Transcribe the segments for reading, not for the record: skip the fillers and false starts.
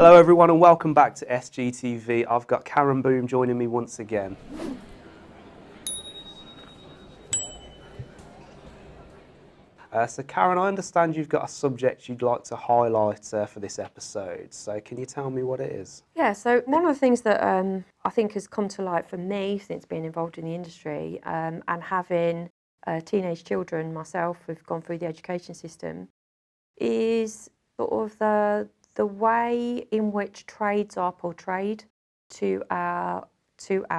Hello everyone and welcome back to SGTV. I've got Karen Boom joining me once again. So Karen, I understand you've got a subject you'd like to highlight for this episode. So can you tell me what it is? Yeah, so one of the things that I think has come to light for me since being involved in the industry and having teenage children myself who've gone through the education system is sort of the way in which trades are portrayed to our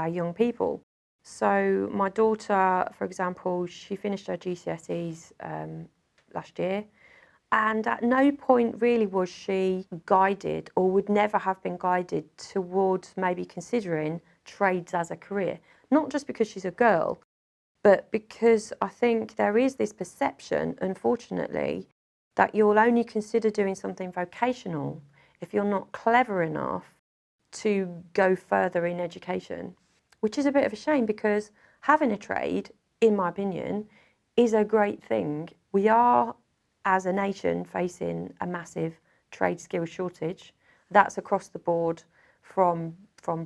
young people. So my daughter, for example, she finished her GCSEs last year, and at no point really was she guided, or would never have been guided towards maybe considering trades as a career. Not just because she's a girl, but because I think there is this perception, unfortunately, that you'll only consider doing something vocational if you're not clever enough to go further in education, which is a bit of a shame because having a trade, in my opinion, is a great thing. We are, as a nation, facing a massive trade skill shortage. That's across the board, from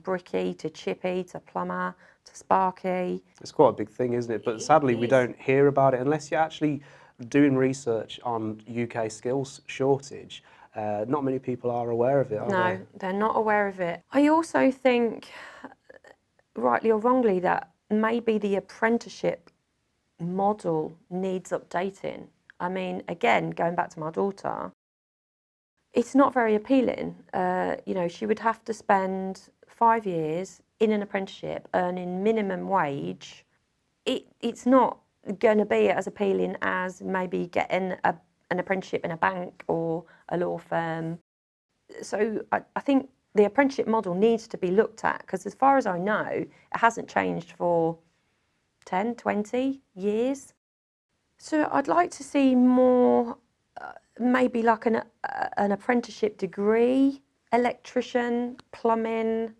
bricky to chippy to plumber to sparky. It's quite a big thing, isn't it? But sadly we don't hear about it unless you're actually doing research on UK skills shortage. Not many people are aware of it, are they? No, they're not aware of it. I also think, rightly or wrongly, that maybe the apprenticeship model needs updating. I mean, again, going back to my daughter, it's not very appealing. She would have to spend 5 years in an apprenticeship earning minimum wage. It's not going to be as appealing as maybe getting an apprenticeship in a bank or a law firm. So I think the apprenticeship model needs to be looked at because, as far as I know, it hasn't changed for 10, 20 years. So I'd like to see more, maybe like an apprenticeship degree, electrician, plumbing,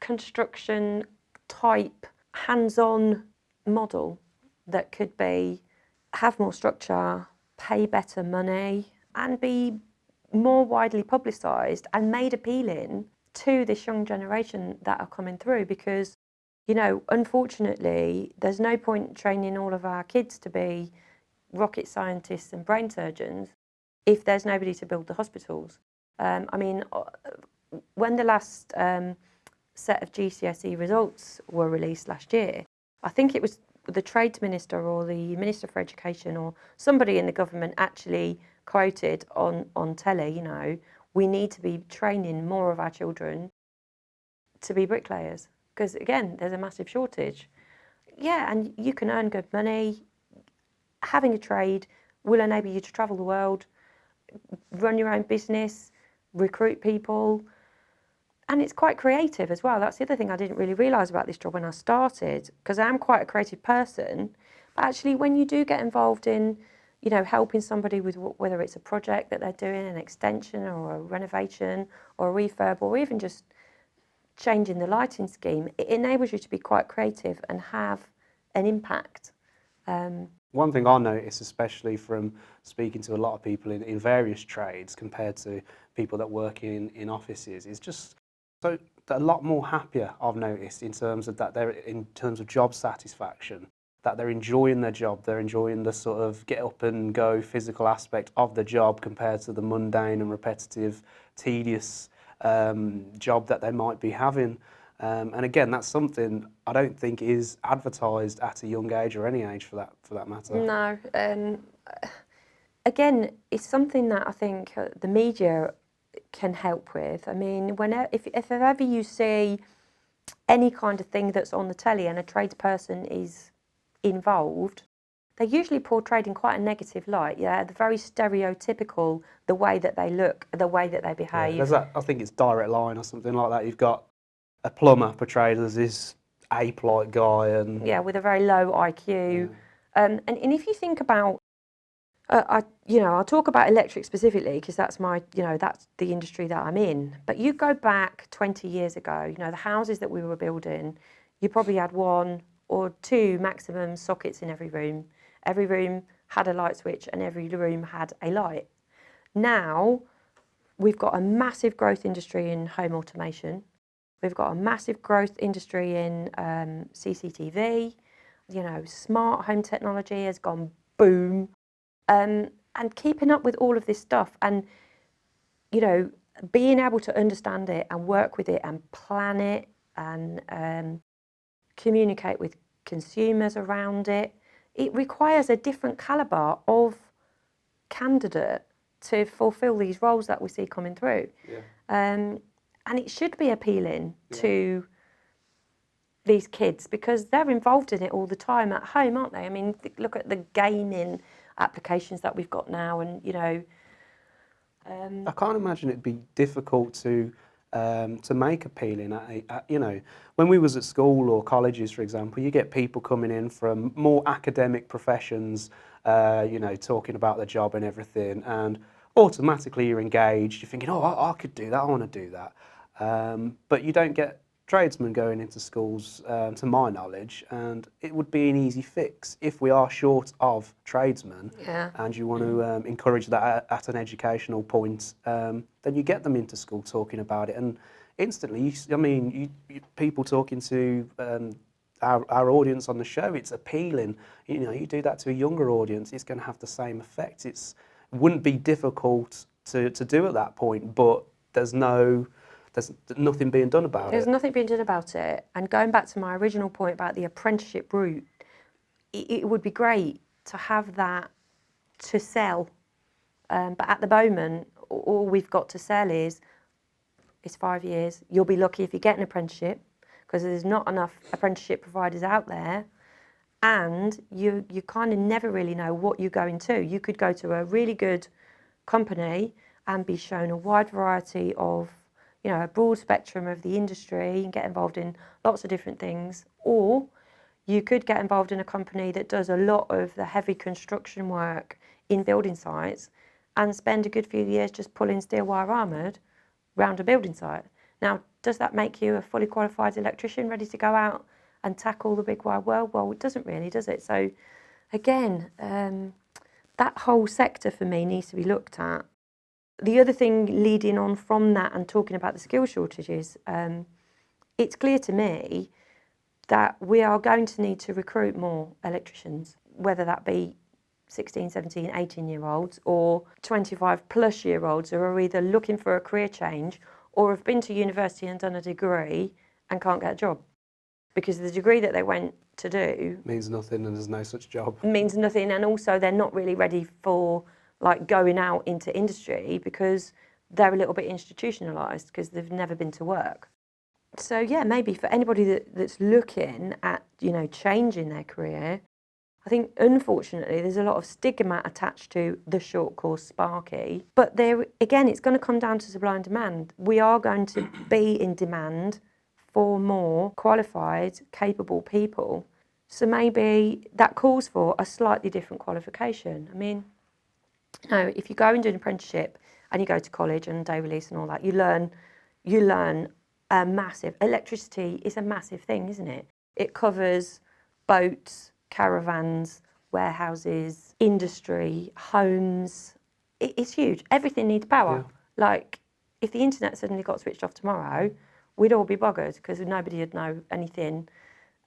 construction type, hands-on model that could have more structure, pay better money, and be more widely publicised and made appealing to this young generation that are coming through. Because, unfortunately, there's no point training all of our kids to be rocket scientists and brain surgeons if there's nobody to build the hospitals. When the last set of GCSE results were released last year, I think it was the Trades Minister or the Minister for Education or somebody in the government actually quoted on telly, we need to be training more of our children to be bricklayers because, again, there's a massive shortage. Yeah, and you can earn good money. Having a trade will enable you to travel the world, run your own business, recruit people, and it's quite creative as well. That's the other thing I didn't really realise about this job when I started, because I am quite a creative person. But actually, when you do get involved in, helping somebody with whether it's a project that they're doing, an extension or a renovation or a refurb, or even just changing the lighting scheme, it enables you to be quite creative and have an impact. One thing I notice, especially from speaking to a lot of people in various trades compared to people that work in offices, is just so a lot more happier, I've noticed, in terms of job satisfaction, that they're enjoying their job, they're enjoying the sort of get up and go physical aspect of the job compared to the mundane and repetitive, tedious job that they might be having. And again, that's something I don't think is advertised at a young age or any age for that matter. No. Again, it's something that I think the media can help with. I mean, if ever you see any kind of thing that's on the telly and a tradesperson is involved, they're usually portrayed in quite a negative light. Yeah, they're very stereotypical, the way that they look, the way that they behave. Yeah, I think it's Direct Line or something like that. You've got a plumber portrayed as this ape-like guy, and with a very low IQ. Yeah. And if you think about, I'll talk about electric specifically because that's that's the industry that I'm in. But you go back 20 years ago, the houses that we were building, you probably had 1 or 2 maximum sockets in every room. Every room had a light switch and every room had a light. Now, We've got a massive growth industry in home automation. We've got a massive growth industry in CCTV. You know, smart home technology has gone boom. And keeping up with all of this stuff and, you know, being able to understand it and work with it and plan it and communicate with consumers around it, it requires a different calibre of candidate to fulfil these roles that we see coming through. Yeah. And it should be appealing to these kids because they're involved in it all the time at home, aren't they? I mean, look at the gaming applications that we've got now, and you know. I can't imagine it'd be difficult to make appealing. You know, when we was at school or colleges, for example, you get people coming in from more academic professions, you know, talking about their job and everything, and automatically you're engaged. You're thinking, oh, I could do that. I want to do that. But you don't get tradesmen going into schools, to my knowledge, and it would be an easy fix if we are short of tradesmen. Yeah. And you want to encourage that at an educational point, then you get them into school talking about it, and instantly, people talking to our audience on the show, it's appealing. You know, you do that to a younger audience, it's going to have the same effect. It wouldn't be difficult to do at that point, but there's nothing being done about it. There's nothing being done about it. And going back to my original point about the apprenticeship route, it would be great to have that to sell. But at the moment, all we've got to sell is 5 years. You'll be lucky if you get an apprenticeship because there's not enough apprenticeship providers out there. And you kind of never really know what you're going to. You could go to a really good company and be shown a wide variety of, you know, a broad spectrum of the industry and get involved in lots of different things. Or you could get involved in a company that does a lot of the heavy construction work in building sites and spend a good few years just pulling steel wire armoured round a building site. Now, does that make you a fully qualified electrician ready to go out and tackle the big wide world? Well, it doesn't really, does it? So again, that whole sector for me needs to be looked at. The other thing leading on from that and talking about the skill shortages, it's clear to me that we are going to need to recruit more electricians, whether that be 16, 17, 18-year-olds or 25-plus-year-olds who are either looking for a career change or have been to university and done a degree and can't get a job because the degree that they went to do means nothing and there's no such job. Means nothing, and also they're not really ready for like going out into industry because they're a little bit institutionalised because they've never been to work. So yeah, maybe for anybody that's looking at, you know, changing their career, I think unfortunately there's a lot of stigma attached to the short course Sparky. But there again, it's going to come down to supply and demand. We are going to be in demand for more qualified, capable people. So maybe that calls for a slightly different qualification. I mean, you know, if you go and do an apprenticeship and you go to college and day release and all that, you learn a massive, electricity is a massive thing, isn't it? It covers boats, caravans, warehouses, industry, homes. It's huge. Everything needs power. Yeah. Like, if the internet suddenly got switched off tomorrow, we'd all be buggered because nobody would know anything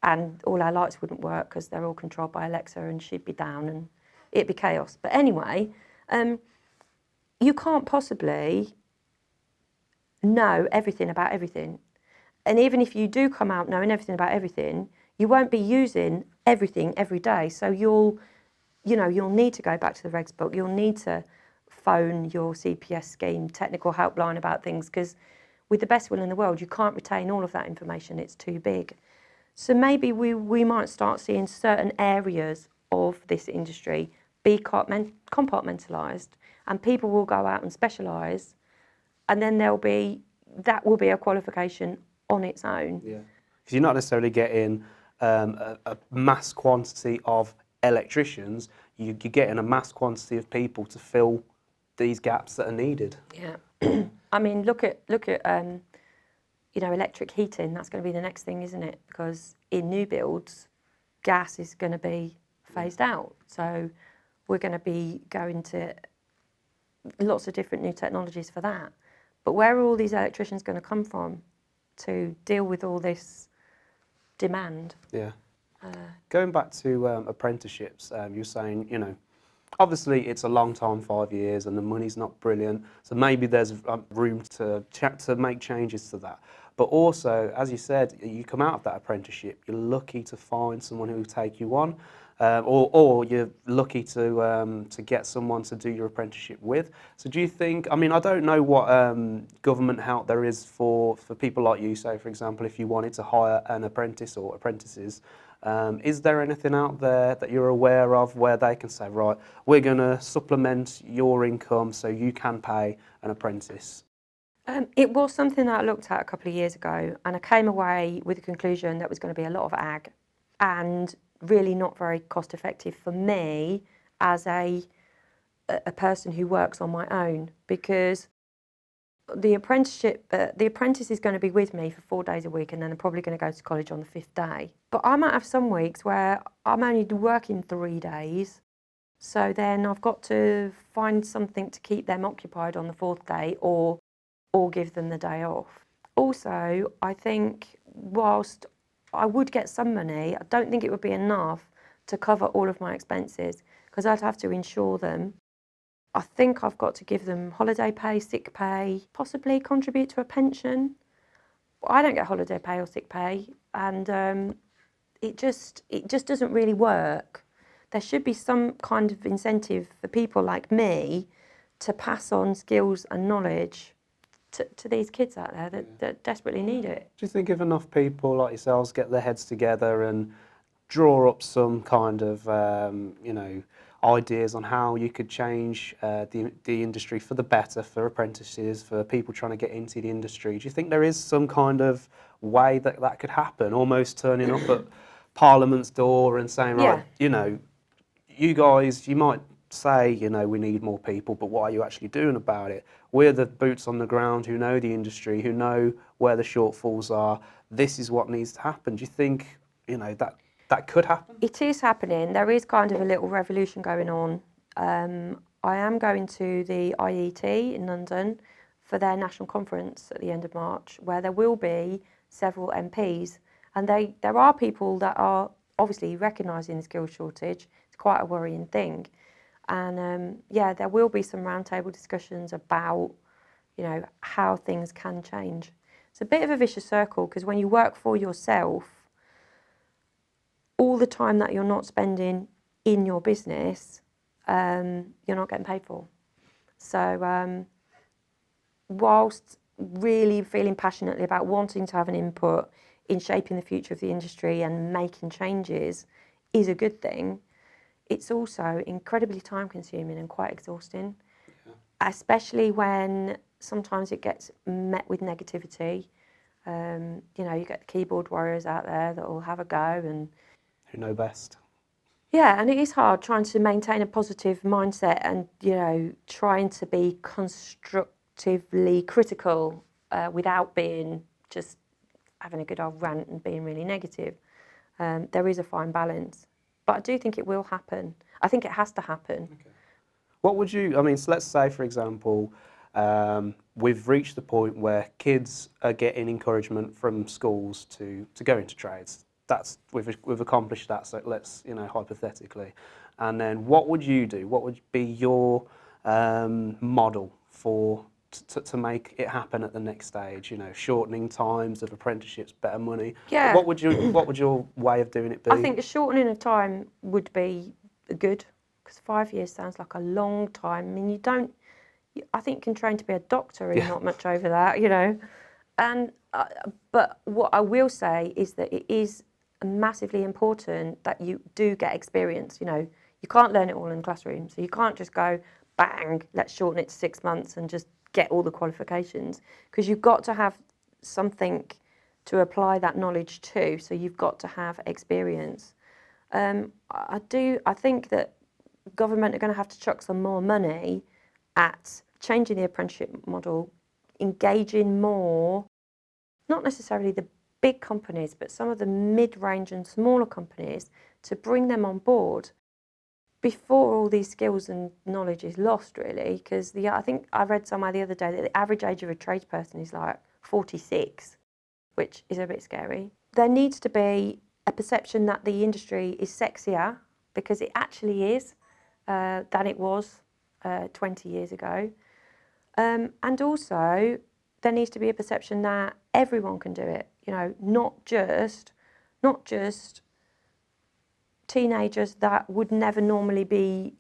and all our lights wouldn't work because they're all controlled by Alexa and she'd be down and it'd be chaos. But anyway, you can't possibly know everything about everything. And even if you do come out knowing everything about everything, you won't be using everything every day. So you'll need to go back to the regs book. You'll need to phone your CPS scheme technical helpline about things because with the best will in the world, you can't retain all of that information. It's too big. So maybe we might start seeing certain areas of this industry be compartmentalised and people will go out and specialise and then that will be a qualification on its own. Yeah, because you're not necessarily getting a mass quantity of electricians, you're getting a mass quantity of people to fill these gaps that are needed. Yeah, I mean, look at electric heating. That's going to be the next thing, isn't it? Because in new builds, gas is going to be phased out. So we're going to be going to lots of different new technologies for that. But where are all these electricians going to come from to deal with all this demand? Yeah. Going back to apprenticeships, you're saying, you know, obviously it's a long time, 5 years, and the money's not brilliant. So maybe there's room to make changes to that. But also, as you said, you come out of that apprenticeship, you're lucky to find someone who will take you on, or you're lucky to get someone to do your apprenticeship with. So do you think? I mean, I don't know what government help there is for people like you. Say, for example, if you wanted to hire an apprentice or apprentices. Is there anything out there that you're aware of where they can say, right, we're going to supplement your income so you can pay an apprentice? It was something that I looked at a couple of years ago, and I came away with the conclusion that was going to be a lot of ag and really not very cost effective for me as a person who works on my own, because the apprentice is going to be with me for 4 days a week, and then they're probably going to go to college on the 5th day. But I might have some weeks where I'm only working 3 days, so then I've got to find something to keep them occupied on the 4th day, or give them the day off. Also, I think whilst I would get some money, I don't think it would be enough to cover all of my expenses, because I'd have to insure them. I think I've got to give them holiday pay, sick pay, possibly contribute to a pension. I don't get holiday pay or sick pay, and it just doesn't really work. There should be some kind of incentive for people like me to pass on skills and knowledge to these kids out there that desperately need it. Do you think if enough people like yourselves get their heads together and draw up some kind of, you know, ideas on how you could change the industry for the better, for apprentices, for people trying to get into the industry, do you think there is some kind of way that could happen, almost turning up at Parliament's door and saying, right, Yeah. you know, you guys, you might say, you know, we need more people, but what are you actually doing about it? We're the boots on the ground who know the industry, who know where the shortfalls are. This is what needs to happen. Do you think, you know, that could happen? It is happening. There is kind of a little revolution going on. I am going to the IET in London for their national conference at the end of March, where there will be several MPs, and there are people that are obviously recognising the skills shortage. It's quite a worrying thing. And yeah, there will be some roundtable discussions about, you know, how things can change. It's a bit of a vicious circle, because when you work for yourself, all the time that you're not spending in your business, you're not getting paid for. So whilst really feeling passionately about wanting to have an input in shaping the future of the industry and making changes is a good thing, it's also incredibly time consuming and quite exhausting, especially when sometimes it gets met with negativity. You know, you get the keyboard warriors out there that will have a go, and Who know best? yeah, and it is hard trying to maintain a positive mindset and, you know, trying to be constructively critical without being just having a good old rant and being really negative. There is a fine balance. But I do think it will happen. I think it has to happen. Okay. What would you, I mean, so let's say, for example, we've reached the point where kids are getting encouragement from schools to go into trades. We've accomplished that, so let's, you know, hypothetically. And then what would you do? What would be your model to make it happen at the next stage? You know, shortening times of apprenticeships, better money. Yeah. What would your way of doing it be? I think a shortening of time would be good, because 5 years sounds like a long time. I mean, I think you can train to be a doctor in not much over that, you know. And but what I will say is that it is massively important that you do get experience. You know, you can't learn it all in the classroom, so you can't just go bang, let's shorten it to 6 months and just get all the qualifications, because you've got to have something to apply that knowledge to. So you've got to have experience. I think that government are going to have to chuck some more money at changing the apprenticeship model, engaging more, not necessarily the big companies, but some of the mid-range and smaller companies, to bring them on board. before all these skills and knowledge is lost, really, because I think I read somewhere the other day that the average age of a tradesperson is like 46, which is a bit scary. There needs to be a perception that the industry is sexier, because it actually is, than it was 20 years ago. And also, there needs to be a perception that everyone can do it, you know, not just teenagers that would never normally be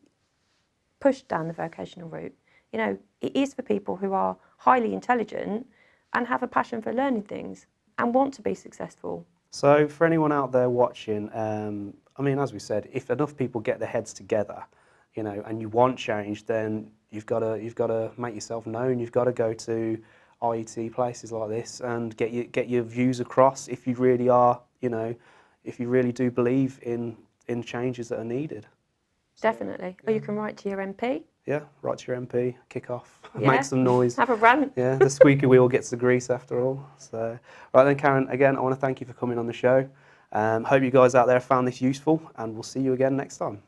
pushed down the vocational route. You know, it is for people who are highly intelligent and have a passion for learning things and want to be successful. So for anyone out there watching, I mean, as we said, if enough people get their heads together, you know, and you want change, then you've got to make yourself known. You've got to go to IET places like this and get your views across. If you really are, you know, if you really do believe in changes that are needed. Definitely. Or you can write to your MP. Yeah, write to your MP, kick off, Yeah. make some noise. Have a rant. Yeah, the squeaky wheel gets the grease after all. So, right then, Karen, again, I want to thank you for coming on the show. Hope you guys out there found this useful, and we'll see you again next time.